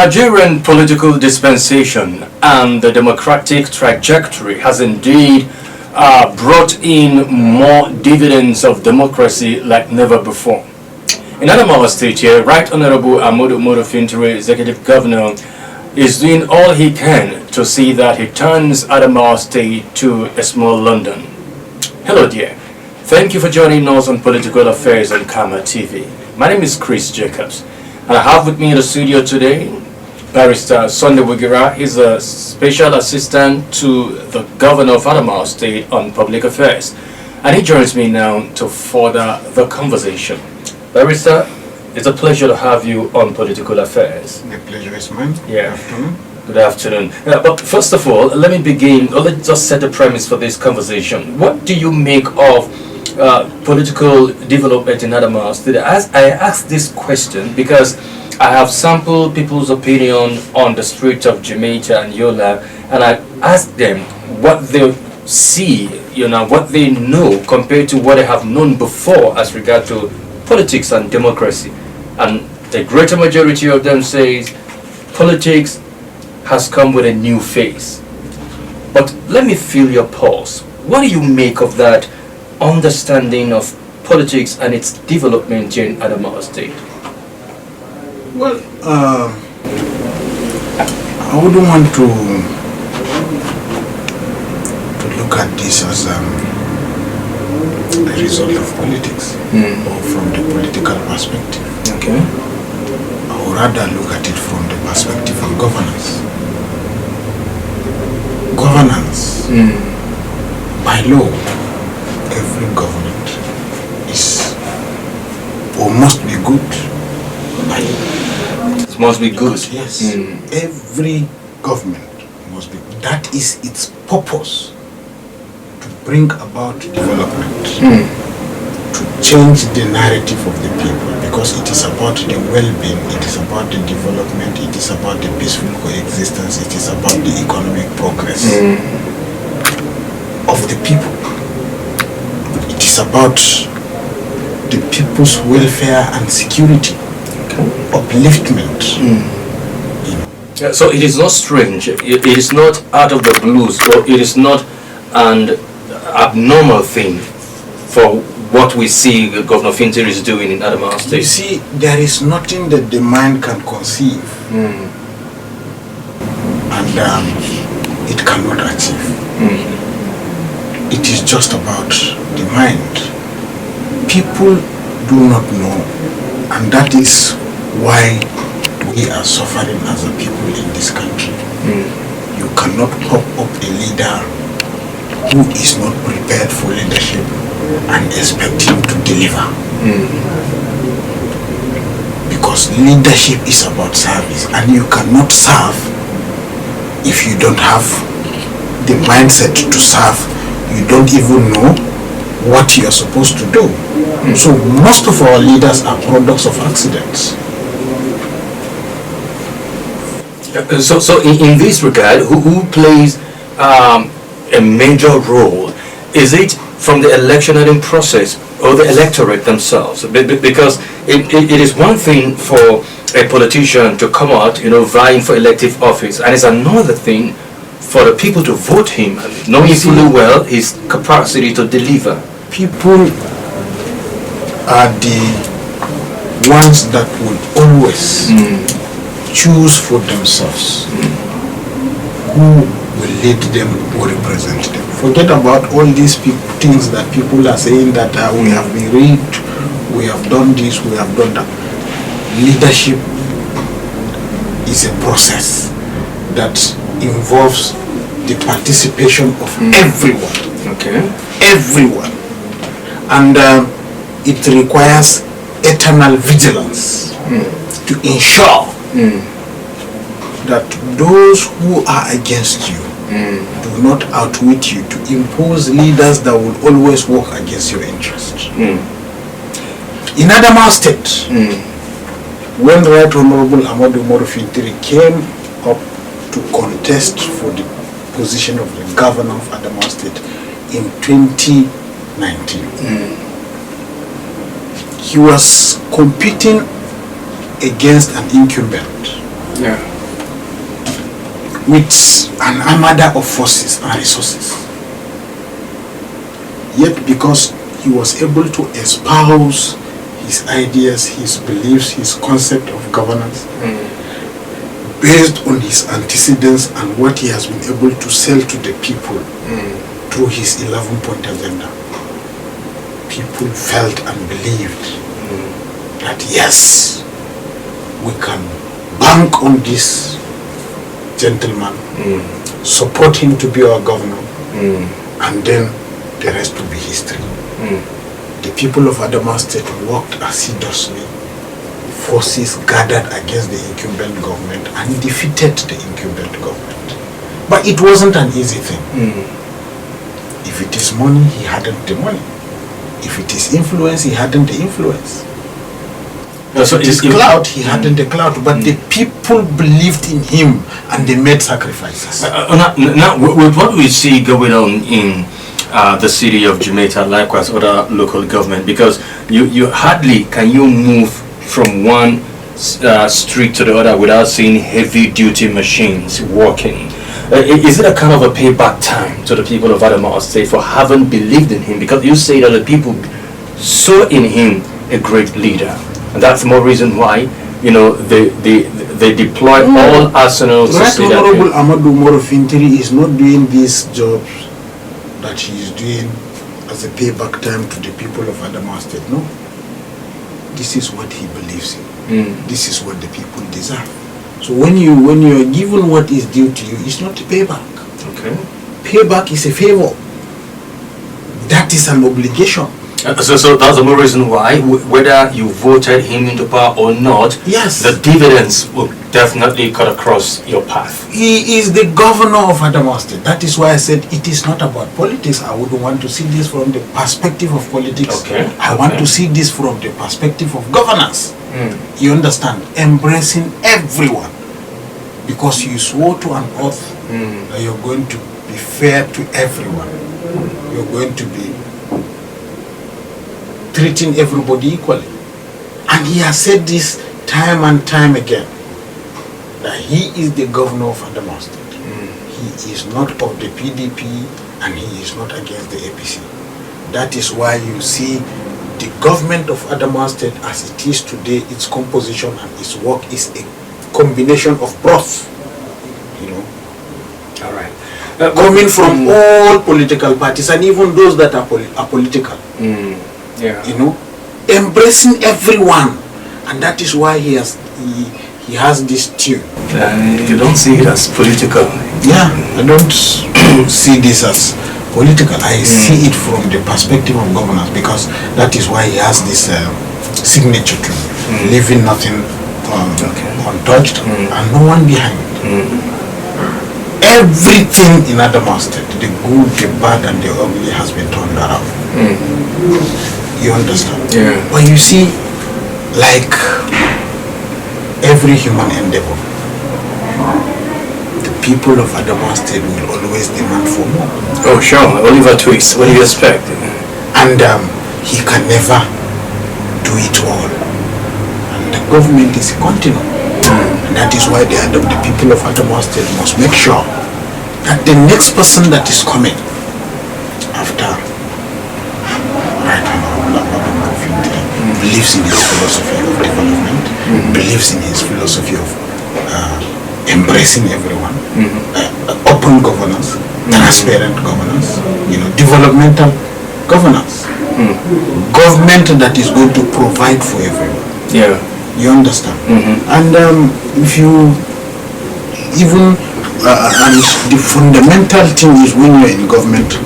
Nigerian political dispensation and the democratic trajectory has indeed brought in more dividends of democracy like never before. In Adamawa State here, Right Honorable Fintiri, Executive Governor, is doing all he can to see that he turns Adamawa State to a small London. Hello dear, thank you for joining us on Political Affairs on Karma TV. My name is Chris Jacobs, and I have with me in the studio today Barrister Sunday Wugira. He's a special assistant to the Governor of Adamawa State on Public Affairs, and he joins me now to further the conversation. Barrister, it's a pleasure to have you on Political Affairs. The pleasure is mine. Yeah. Good afternoon. But first of all, let me begin, or let's just set the premise for this conversation. What do you make of political development in Adamawa State? I ask this question because I have sampled people's opinion on the streets of Jamaica and Yola, and I asked them what they see, what they know compared to what they have known before as regard to politics and democracy. And the greater majority of them says politics has come with a new face. But let me feel your pulse. What do you make of that understanding of politics and its development here in Adamawa State? Well, I wouldn't want to look at this as a result of politics or from the political perspective. Okay. I would rather look at it from the perspective of governance. Governance, by law, every government is or must be good by law. It must be good. Yes, every government must be. That is its purpose, to bring about development, to change the narrative of the people, because it is about the well-being, it is about the development, it is about the peaceful coexistence, it is about the economic progress of the people. It is about the people's welfare and security, upliftment. Yeah, so it is not strange, it is not out of the blue, so it is not an abnormal thing for what we see Governor Fintiri is doing in Adamawa State. You see, there is nothing that the mind can conceive and it cannot achieve. It is just about the mind. People do not know, and that is why we are suffering as a people in this country. You cannot prop up a leader who is not prepared for leadership and expect him to deliver. Because leadership is about service, and you cannot serve if you don't have the mindset to serve. You don't even know what you are supposed to do. So most of our leaders are products of accidents. So in this regard, who plays a major role? Is it from the electioneering process or the electorate themselves? Because it is one thing for a politician to come out, vying for elective office, and it's another thing for the people to vote him, knowing fully well his capacity to deliver. People are the ones that will always choose for themselves who will lead them or represent them. Forget about all these things that people are saying that we have been rigged, we have done this, we have done that. Leadership is a process that involves the participation of everyone. Okay. Everyone. And it requires eternal vigilance to ensure that those who are against you do not outwit you, to impose leaders that will always work against your interests. In Adamawa State, when Right Honorable Fintiri came up to contest for the position of the Governor of Adamawa State in 2019, he was competing against an incumbent with an armada of forces and resources. Yet because he was able to espouse his ideas, his beliefs, his concept of governance, based on his antecedents and what he has been able to sell to the people through his 11-point agenda, people felt and believed that yes, we can bank on this gentleman, support him to be our governor, and then the rest will be history. The people of Adamawa State worked assiduously. Forces gathered against the incumbent government and defeated the incumbent government. But it wasn't an easy thing. If it is money, he hadn't the money. If it is influence, he hadn't the influence. So it is clout, he hadn't the clout. But the people believed in him and they made sacrifices. Now, with what we see going on in the city of Jamaica, likewise other local government, because you hardly can you move from one street to the other without seeing heavy duty machines working. Is it a kind of a payback time to the people of Adamawa State for having believed in him? Because you say that the people saw in him a great leader, and that's more reason why they deploy all arsenals to see that. Honorable Amadou Moro Fintiri is not doing these jobs that he is doing as a payback time to the people of Adamawa State. No. This is what he believes in. This is what the people deserve. So when you are given what is due to you, it's not a payback. Okay. Payback is a favor. That is an obligation. So that's the more reason why, whether you voted him into power or not, yes, the dividends will definitely cut across your path. He is the governor of Adamawa State. That is why I said it is not about politics. I wouldn't want to see this from the perspective of politics. Okay. I want to see this from the perspective of governance. You understand? Embracing everyone. Because you swore to an oath that you're going to be fair to everyone. You're going to be treating everybody equally. And he has said this time and time again, that he is the governor of Adamawa State. He is not of the PDP and he is not against the APC. That is why you see the government of Adamawa State as it is today, its composition and its work is a combination of both. All right. Coming from all political parties and even those that are apolitical. Yeah. Embracing everyone, and that is why he has this tune. You don't see it as political. Yeah, I don't see this as political. I see it from the perspective of governance, because that is why he has this signature tune, leaving nothing untouched and no one behind. Everything in Adamawa State, the good, the bad, and the ugly, has been turned around. You understand? Yeah. But you see, like every human endeavor, the people of Adamawa State will always demand for more. Oh, sure. Oliver Twist, what do you expect? And he can never do it all. And the government is a continuum. And that is why the people of Adamawa State must make sure that the next person that is coming after believes in his philosophy of development, believes in his philosophy of embracing everyone, open governance, transparent governance, developmental governance, government that is going to provide for everyone. Yeah. You understand? And if you even and the fundamental thing is, when you're in government,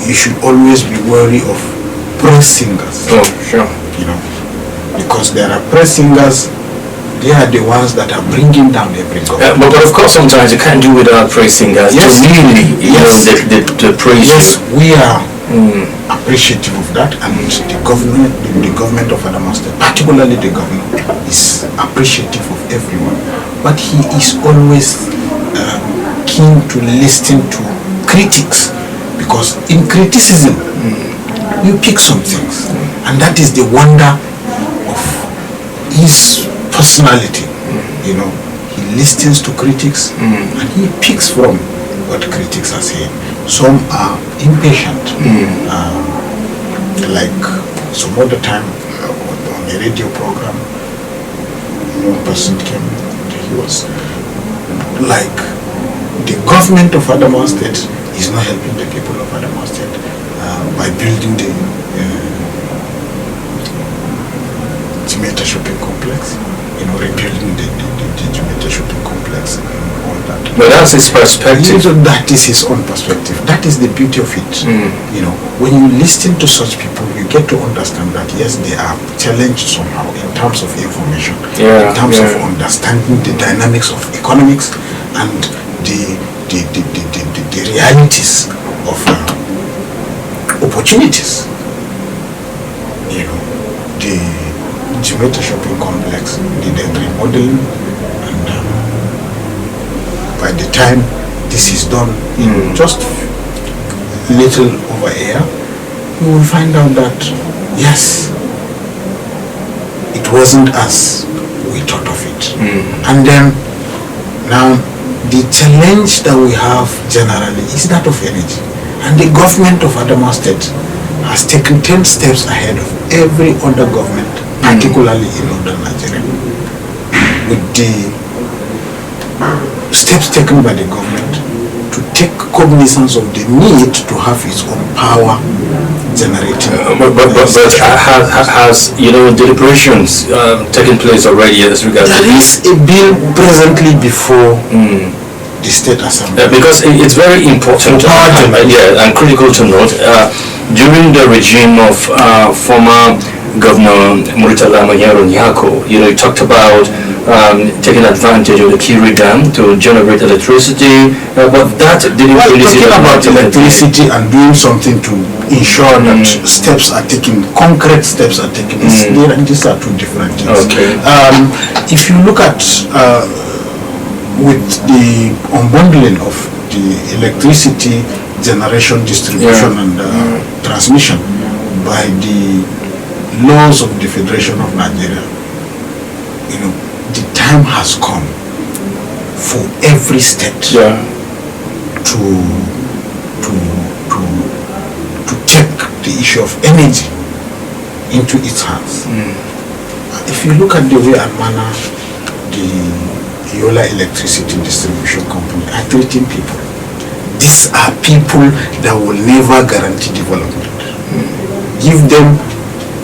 you should always be wary of praise singers. Oh, sure. Because there are praise singers. They are the ones that are bringing down every government. But of course, sometimes you can't do without praise singers. Yes. The praise. Yes, we are appreciative of that, and the government of Adamawa State, particularly the governor, is appreciative of everyone. But he is always keen to listen to critics, because in criticism you pick some things, and that is the wonder of his personality. He listens to critics, and he picks from what critics are saying. Some are impatient, like some other time on a radio program, one person came, he was like, the government of Adamawa State is not helping the people of Adamawa State by building the Jimeta shopping complex, rebuilding the Jimeta shopping complex and all that. But that's his perspective. That is his own perspective. That is the beauty of it. When you listen to such people, you get to understand that yes, they are challenged somehow in terms of information, in terms of understanding the dynamics of economics and the realities of opportunities. The Jimeta shopping complex needed remodeling, and by the time this is done in just little over a year, you will find out that yes, it wasn't as we thought of it. And then now the challenge that we have generally is that of energy, and the government of Adamawa State has taken 10 steps ahead of every other government, particularly in northern Nigeria, with the steps taken by the government to take cognizance of the need to have its own power generating. But has deliberations taken place already as regards? There is a bill presently before the State Assembly. Because it's very important and critical to note. During the regime of former Governor Murtala Mayaro Nyako, he talked about taking advantage of the Kiri Dam to generate electricity, but that didn't really see about electricity and doing something to ensure that steps are taken, concrete steps are taken. These are two different things. Okay. If you look at with the unbundling of the electricity generation, distribution and transmission by the laws of the Federation of Nigeria, the time has come for every state to take the issue of energy into its hands. If you look at the way and manner the Yola Electricity Distribution Company are treating people, these are people that will never guarantee development. Give them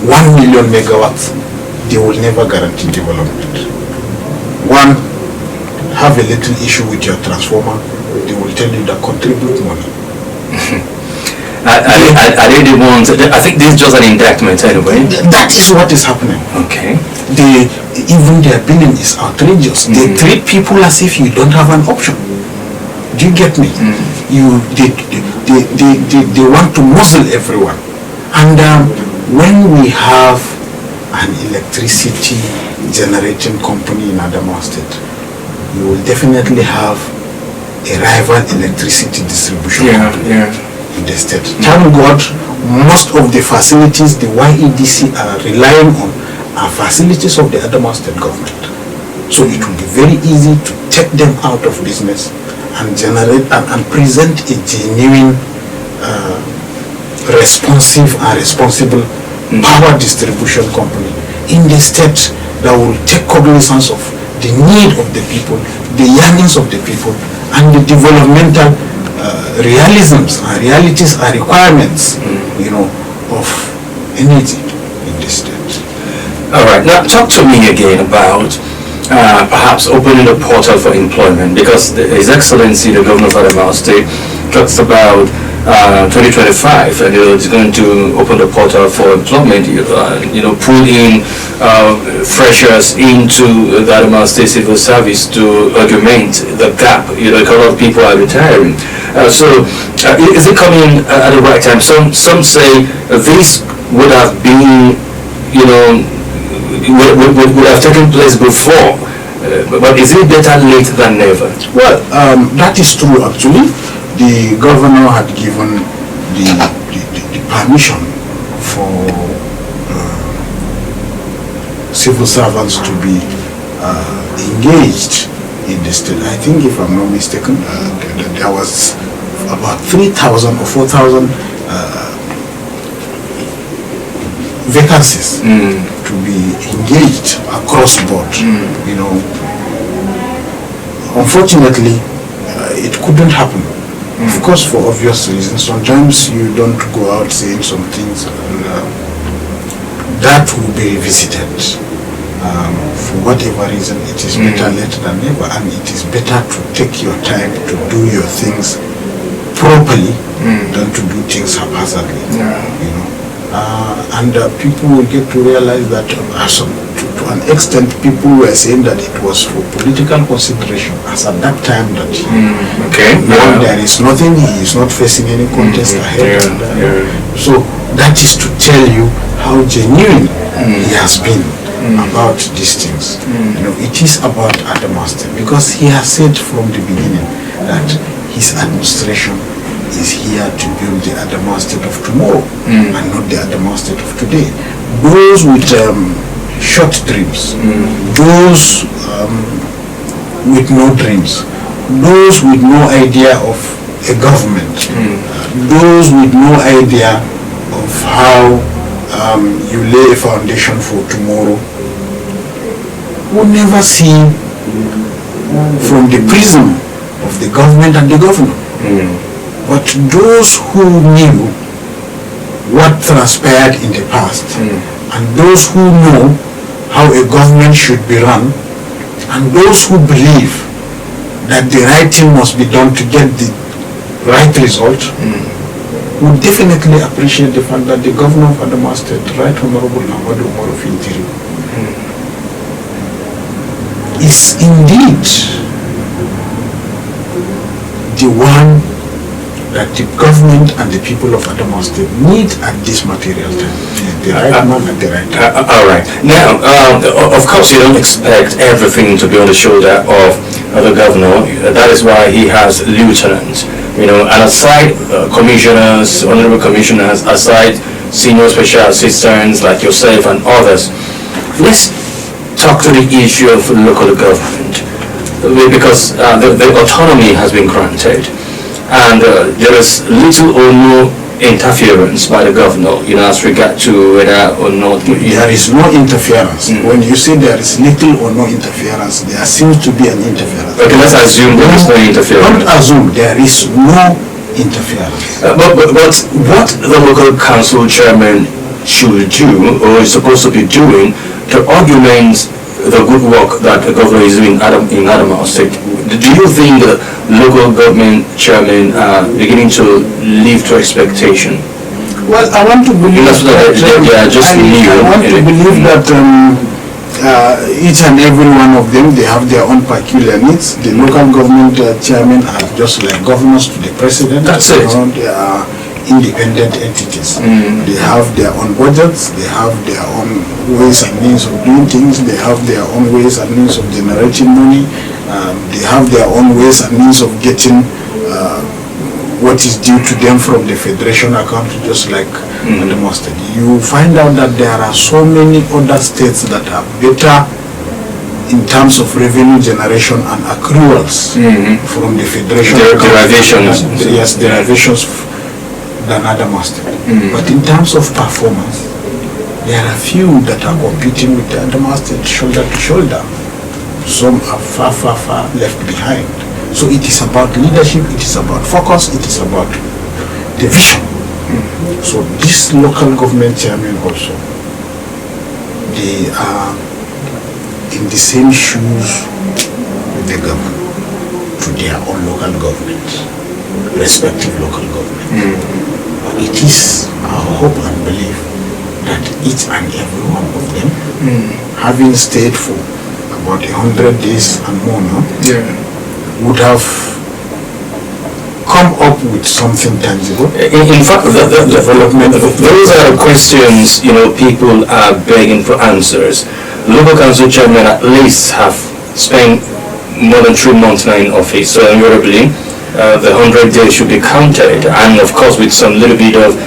1 million megawatts, they will never guarantee development. One, have a little issue with your transformer, they will tell you that contribute money. Are they the ones? I think this is just an indictment anyway. That is what is happening. Okay. Even their billing is outrageous. They treat people as if you don't have an option. Do you get me? They want to muzzle everyone. And when we have an electricity generating company in Adamawa State, you will definitely have a rival electricity distribution company in the state. Thank God, most of the facilities the YEDC are relying on are facilities of the Adamawa State government. So it will be very easy to take them out of business and generate and present a genuine, responsive and responsible power distribution company in the state that will take cognizance of the need of the people, the yearnings of the people, and the developmental realisms and realities and requirements, of energy in this state. All right, now talk to me again about perhaps opening a portal for employment, because His Excellency, the Governor of Adamawa State, talks about 2025, and it's going to open the portal for employment, pull in freshers into the Adamawa State Civil Service to augment the gap. A lot of people are retiring. So is it coming at the right time? Some say this would have been, would have taken place before, but is it better late than never? Well, that is true actually. The governor had given the permission for civil servants to be engaged in the state. I think, if I'm not mistaken, there was about 3,000 or 4,000 vacancies to be engaged across board. You know, unfortunately, it couldn't happen. Of course, for obvious reasons. Sometimes you don't go out saying some things, and that will be revisited. For whatever reason, it is better late than never, and it is better to take your time to do your things properly than to do things haphazardly. You know, and people will get to realize that, to an extent, people were saying that it was for political consideration, as at that time that now there is nothing, he is not facing any contest ahead. So that is to tell you how genuine he has been about these things. You know, it is about Adamaste, because he has said from the beginning that his administration is here to build the Adamaste of tomorrow and not the Adamaste of today. Those with short dreams, those with no dreams, those with no idea of a government, those with no idea of how you lay a foundation for tomorrow, will never see from the prism of the government and the governor. But those who knew what transpired in the past, and those who know how a government should be run, and those who believe that the right thing must be done to get the right result, would definitely appreciate the fact that the governor of Adamawa State, Right Honorable Fintiri, is indeed the one that the government and the people of Adamawa State need at this material time. The right man at the right time. All right. Now, of course, you don't expect everything to be on the shoulder of the governor. That is why he has lieutenants. You know, and aside commissioners, honorable commissioners, aside senior special assistants like yourself and others, let's talk to the issue of local government, because the autonomy has been granted, and there is little or no interference by the governor, you know, as regard to whether or not... There is no interference. When you say there is little or no interference, there seems to be an interference. Okay, let's assume there is no interference. Don't assume there is no interference. But what the local council chairman should do, or is supposed to be doing, to augment the good work that the governor is doing in Adamawa State, do you think the local government chairmen are beginning to live to expectation? Well, I want to believe that they are just new. I want to believe that each and every one of them, they have their own peculiar needs. The local government chairmen are just like governors to the president. That's it. They are independent entities. They have their own budgets, they have their own ways and means of doing things, they have their own ways and means of generating money, they have their own ways and means of getting what is due to them from the federation account, just like the mustard. You find out that there are so many other states that are better in terms of revenue generation and accruals from the federation derivations. Yes, derivations than Adamawa State. But in terms of performance, there are few that are competing with the Adamawa State shoulder to shoulder. Some are far, far, far left behind. So it is about leadership, it is about focus, it is about the vision. So these local government chairmen also, they are in the same shoes with the government to their own local government, respective local government. It is our hope and belief that each and every one of them, having stayed for about 100 days and more now, would have come up with something tangible. In fact, those are questions, you know, people are begging for answers. Local council chairmen at least have spent more than 3 months now in office, so invariably the 100 days should be counted, and of course with some little bit of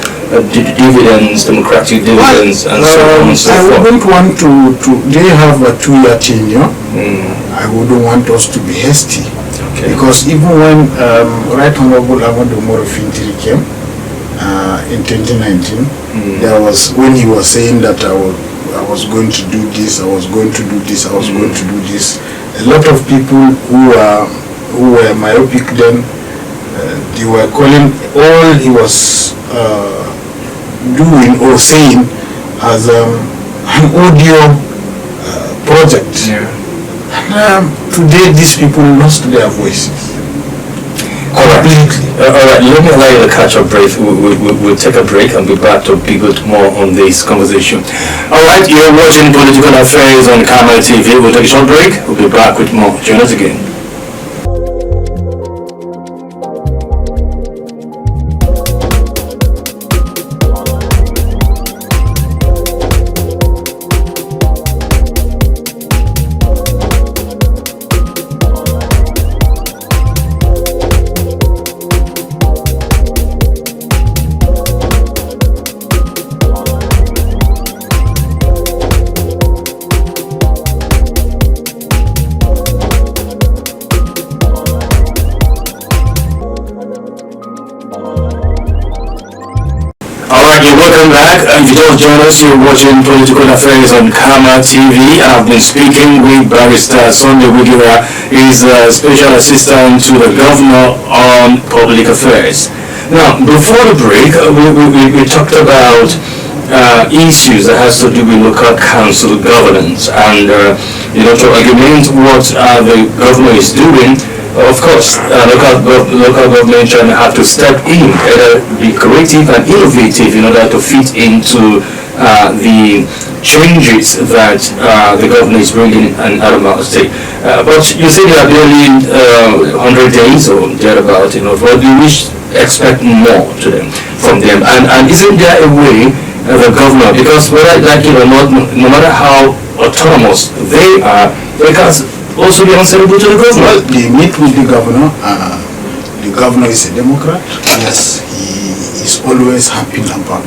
dividends, democratic dividends, and so on and so forth. I wouldn't want to they have a 2-year tenure, I wouldn't want us to be hasty. Okay. Because even when Right Honorable Fintiri came in 2019, there was, when he was saying that I was going to do this, I was going to do this, I was going to do this, a lot of people who were myopic then, they were calling all he was doing or saying as an audio project. Yeah. And today these people lost their voices completely. All right, let me allow you to catch a break. We'll take a break and be back to be good more on this conversation. All right, you're watching Political Affairs on Camera TV. We'll take a short break. We'll be back with more. Join us again. Welcome back. If you just joined us, you're watching Political Affairs on Kama TV. I've been speaking with Barrister Sunday Wugira. He's a Special Assistant to the Governor on Public Affairs. Now, before the break, we talked about issues that has to do with local council governance and to augment what the governor is doing. Of course, local government have to step in, either be creative and innovative in order to fit into the changes that the government is bringing in Adamawa State. But you say there are barely 100 days or thereabout, but we expect more from them. And isn't there a way the governor, because whether like it or not, no matter how autonomous they are, they can also be answerable to the governor? Well, they meet with the governor. The governor is a Democrat. Yes, he is always happy about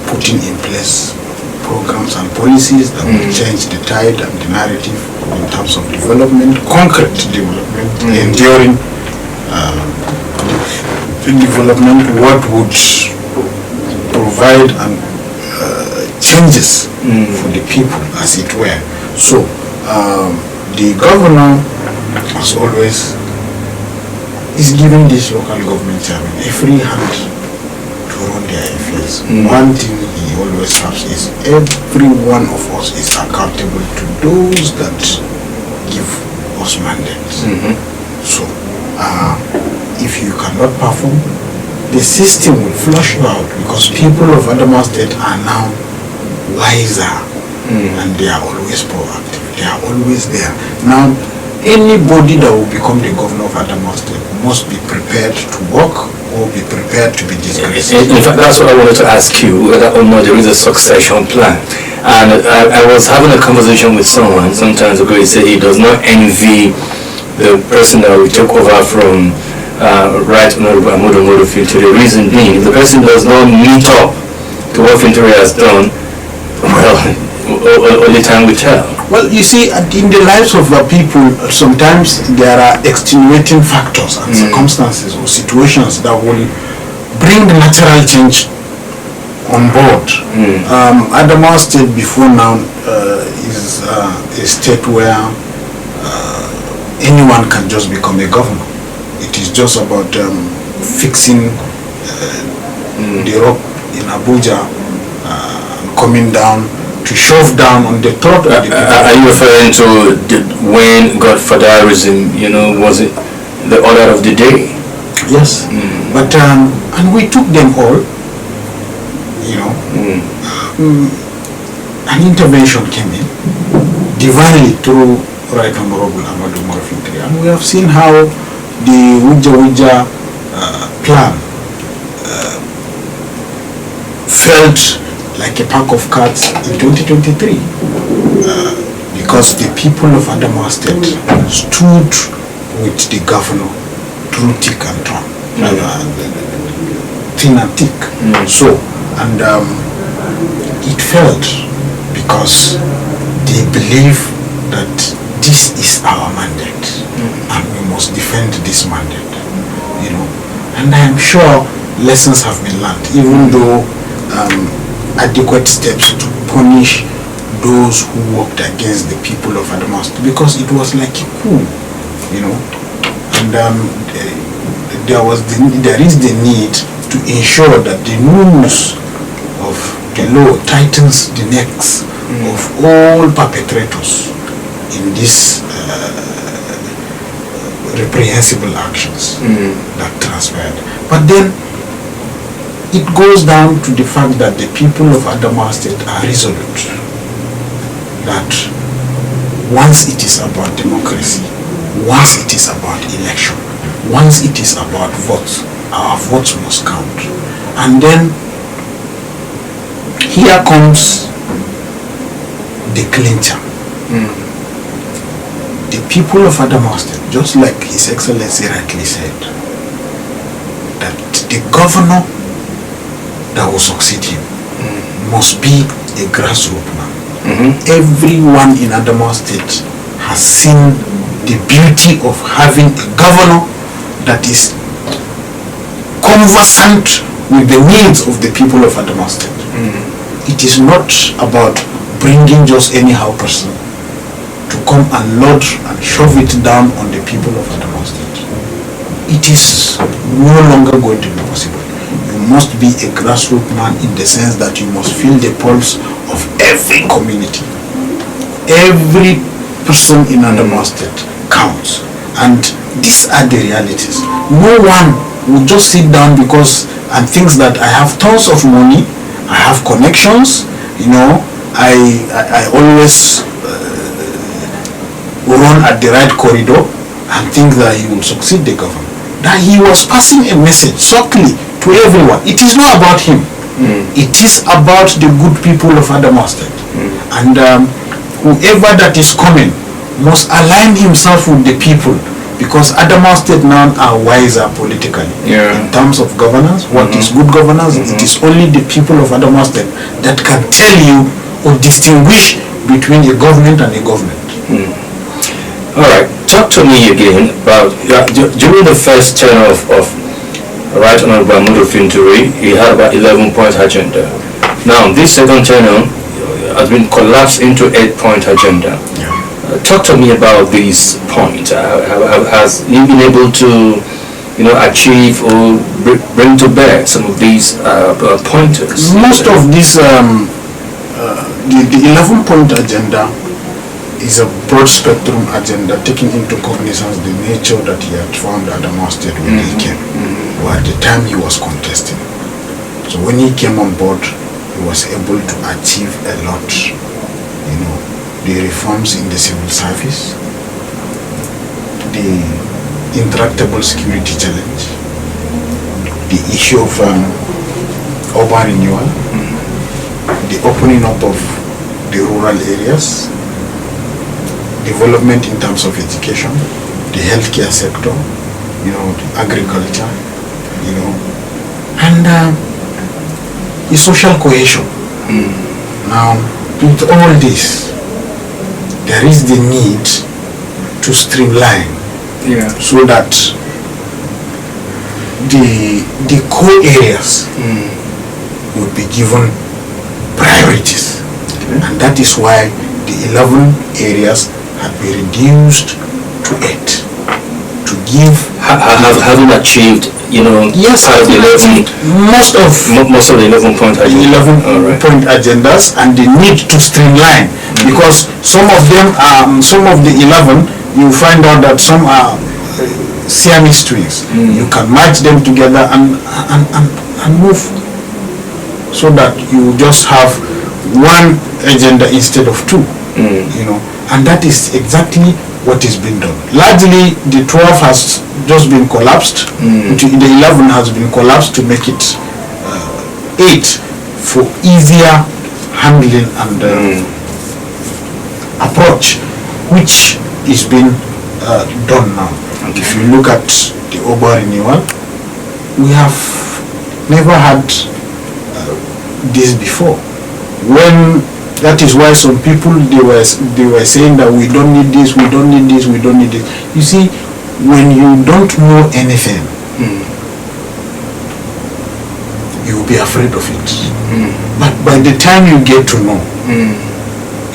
putting in place programs and policies that will change the tide and the narrative in terms of development, concrete development, enduring development, what would provide and changes for the people, as it were. So, the governor, as always, is giving this local government chairman a free hand to run their affairs. One thing he always has is every one of us is accountable to those that give us mandates. So, if you cannot perform, the system will flush you out, because people of Adamawa State are now wiser and they are always proactive. They are always there. Now, anybody that will become the governor of Adamawa State must be prepared to work or be prepared to be disgraced. In fact, that's what I wanted to ask you, whether or not there is a succession plan. And I was having a conversation with someone sometimes ago. He said he does not envy the person that will take over from Right Honorable Fintiri. The reason being, if the person does not meet up to what Fintiri has done, well, only time will tell. Well, you see, in the lives of people, sometimes there are extenuating factors and circumstances or situations that will bring natural change on board. Adamawa State before now is a state where anyone can just become a governor. It is just about fixing the rock in Abuja, coming down to shove down on the throat of the people. Are you referring to when godfatherism, was it the order of the day? Yes. But, and we took them all, an intervention came in, divinely through Right Honorable Fintiri. And we have seen how the Wugira plan felt like a pack of cards in 2023 because the people of Adamawa State stood with the governor through thick and thin and thick. So, and it failed because they believe that this is our mandate, and we must defend this mandate, you know. And I am sure lessons have been learned, even though adequate steps to punish those who worked against the people of Adamawa State, because it was like a coup, you know. And there is the need to ensure that the rules of the law tightens the necks of all perpetrators in these reprehensible actions that transpired. But then it goes down to the fact that the people of Adamawa State are resolute that once it is about democracy, once it is about election, once it is about votes, our votes must count. And then here comes the clincher. The people of Adamawa State, just like His Excellency rightly said, that the governor that will succeed him must be a grassroots man. Everyone in Adamawa State has seen the beauty of having a governor that is conversant with the needs of the people of Adamawa State. It is not about bringing just anyhow person to come and load and shove it down on the people of Adamawa State. It is no longer going to be possible. You must be a grassroots man in the sense that you must feel the pulse of every community. Every person in Adamawa State counts. And these are the realities. No one will just sit down because and thinks that I have tons of money, I have connections, you know, I always run at the right corridor and think that he will succeed the government. That he was passing a message subtly to everyone. It is not about him. It is about the good people of Adamawa State. And whoever that is coming must align himself with the people, because Adamawa State now are wiser politically in terms of governance. What is good governance? It is only the people of Adamawa State that can tell you or distinguish between a government and a government. All right, talk to me again about during the first term of Right Honorable Fintiri, he had about 11-point agenda. Now this second term has been collapsed into 8-point agenda. Talk to me about these points. Has he been able to, achieve or bring to bear some of these pointers? Most of this, the 11-point agenda is a broad spectrum agenda taking into cognizance the nature that he had found Adamawa State when he came, or at the time he was contesting. So when he came on board, he was able to achieve a lot. The reforms in the civil service, the intractable security challenge, the issue of urban renewal, the opening up of the rural areas, development in terms of education, the healthcare sector, the agriculture, and the social cohesion. Now, with all this, there is the need to streamline so that the core areas would be given priorities. And that is why the 11 areas have been reduced to 8 to give. Having achieved, yes, most of the 11-point agenda. 11-point agendas, and the need to streamline, because some of them are, some of the 11, you find out that some are Siamese twins. You can match them together and move, so that you just have one agenda instead of two. And that is exactly what is being done. Largely, the 12 has just been collapsed. The 11 has been collapsed to make it 8 for easier handling and approach, which is being done now. If you look at the urban renewal, we have never had this before. When That is why some people, they were saying that we don't need this, we don't need this, we don't need this. You see, when you don't know anything, you will be afraid of it. But by the time you get to know,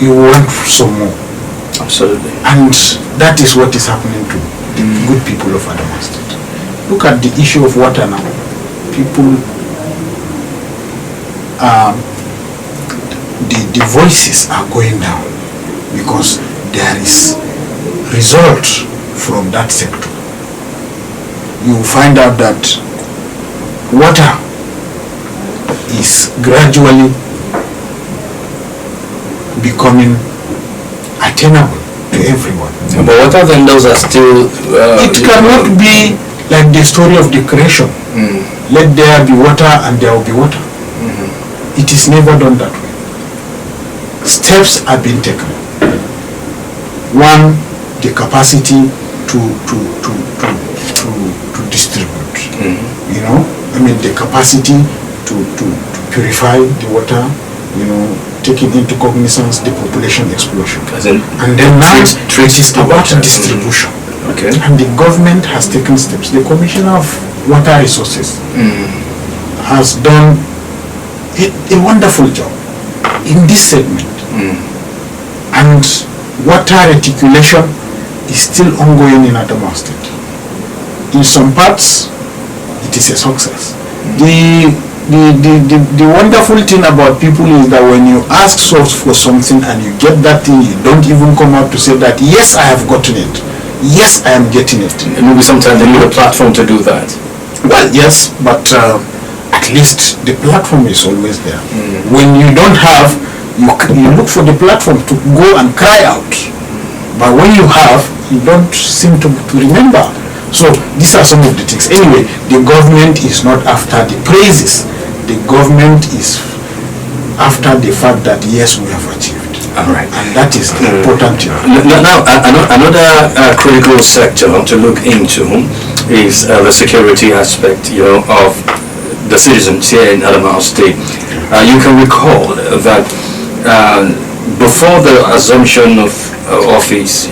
you want some more. Absolutely. And that is what is happening to the good people of Adamawa State. Look at the issue of water now. People, the voices are going down because there is result from that sector. You find out that water is gradually becoming attainable to everyone. But water vendors are still... it cannot be like the story of the creation. Let there be water and there will be water. It is never done that way. Steps have been taken. One, the capacity to distribute. You know, I mean the capacity to purify the water. You know, taking into cognizance the population explosion. And then now it is about distribution. Okay. And the government has taken steps. The Commissioner of Water Resources has done a wonderful job in this segment. And water reticulation is still ongoing in Adamawa State. In some parts, it is a success. The wonderful thing about people is that when you ask for something and you get that thing, you don't even come out to say that, yes, I have gotten it. Yes, I am getting it. And maybe sometimes they need a platform to do that. Well, yes, but at least the platform is always there. When you don't have, you look for the platform to go and cry out. But when you have, you don't seem to remember. So these are some of the things. Anyway, the government is not after the praises. The government is after the fact that yes, we have achieved. All right. And that is the important thing. Now, another critical sector to look into is the security aspect, of the citizens here in Adamawa State. You can recall that before the assumption of office,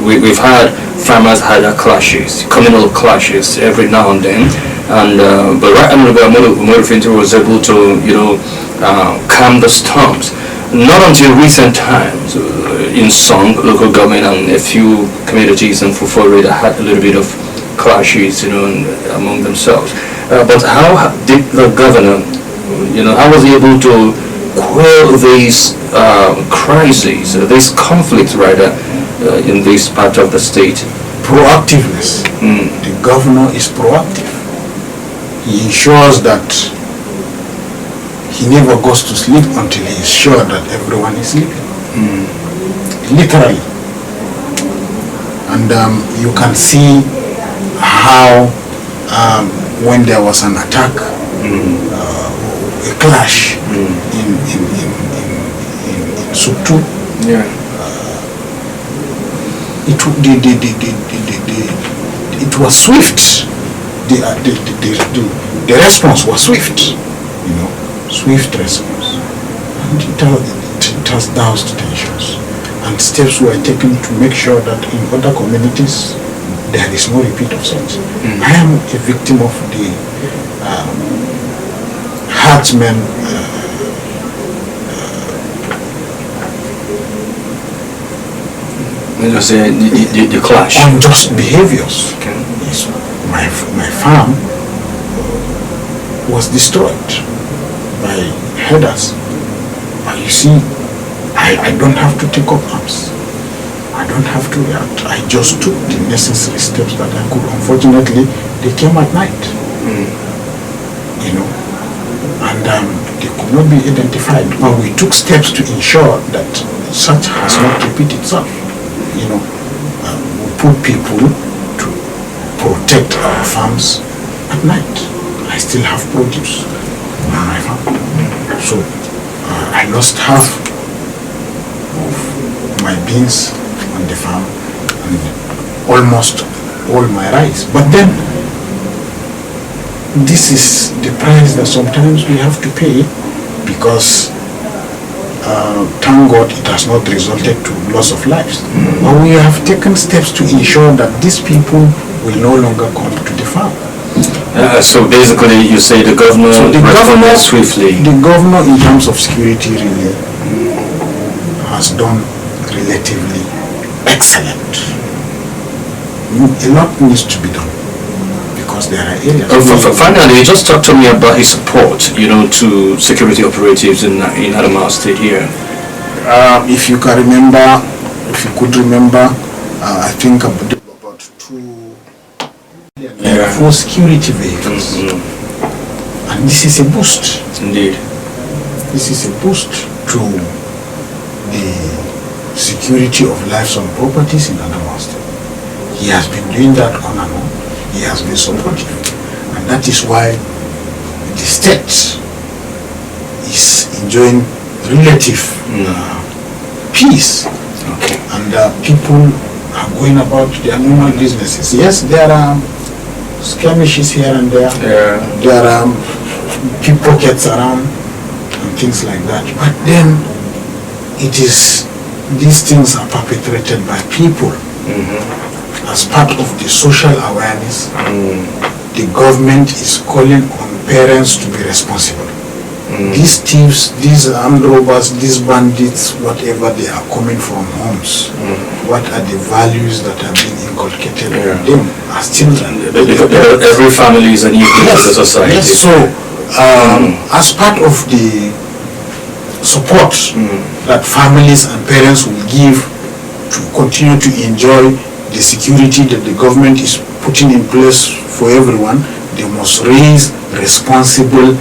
we've had farmers had clashes, communal clashes every now and then, and but right Honorable Fintiri was able to calm the storms. Not until recent times, in some local government and a few communities in Fufore that had a little bit of clashes, among themselves. But how did the governor, how was he able to quell these crises, these conflicts rather, in this part of the state? Proactiveness. The governor is proactive. He ensures that he never goes to sleep until he is sure that everyone is sleeping. Literally. And you can see how when there was an attack, a clash in Subtu, it was swift. The response was swift, swift response, and it has doused tensions, and steps were taken to make sure that in other communities there is no repeat of such. I am a victim of the herdsmen the clash, unjust behaviors. Okay. Yes, my farm was destroyed by herders. But you see, I don't have to take up arms. I don't have to react. I just took the necessary steps that I could. Unfortunately, they came at night. And they could not be identified. But we took steps to ensure that such has not repeated itself. We put people to protect our farms at night. I still have produce on my farm. So I lost half of my beans on the farm and almost all my rice. But then this is the price that sometimes we have to pay, because thank God it has not resulted to loss of lives. But we have taken steps to ensure that these people will no longer come to the farm. So basically, you say the governor responded swiftly. The governor, in terms of security, really has done relatively excellent. A lot needs to be done because there are areas. Finally, just talk to me about his support, to security operatives in Adamawa State here. If you can remember, I think about 4 security vehicles, and this is a boost. Indeed, this is a boost to the security of lives and properties in Adamawa State. He has been doing that on and on. He has been supportive, and that is why the state is enjoying relative peace, and people are going about their normal businesses. Yes, there are skirmishes here and there. There are pickpockets around and things like that. But then these things are perpetrated by people. As part of the social awareness, the government is calling on parents to be responsible. These thieves, these armed robbers, these bandits, whatever, they are coming from homes. What are the values that are being inculcated in them as children? Every family is a new piece of the society. Yes, so as part of the support that families and parents will give to continue to enjoy the security that the government is putting in place for everyone, they must raise responsible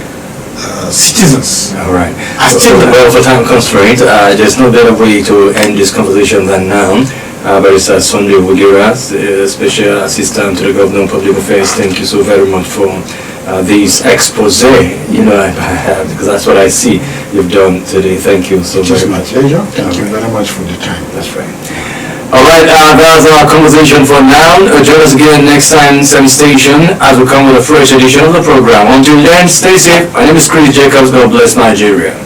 citizens. All right. Well, for time constraint, there's no better way to end this conversation than now. Barrister Sunday Wugira, Special Assistant to the Governor of Public Affairs, thank you so very much for this expose. Because that's what I see you've done today. Thank you so very much. It is my pleasure. Thank you very much for the time. That's right. All right, that's our conversation for now. Join us again next time, same station, as we come with a fresh edition of the program. Until then, stay safe. My name is Chris Jacobs. God bless Nigeria.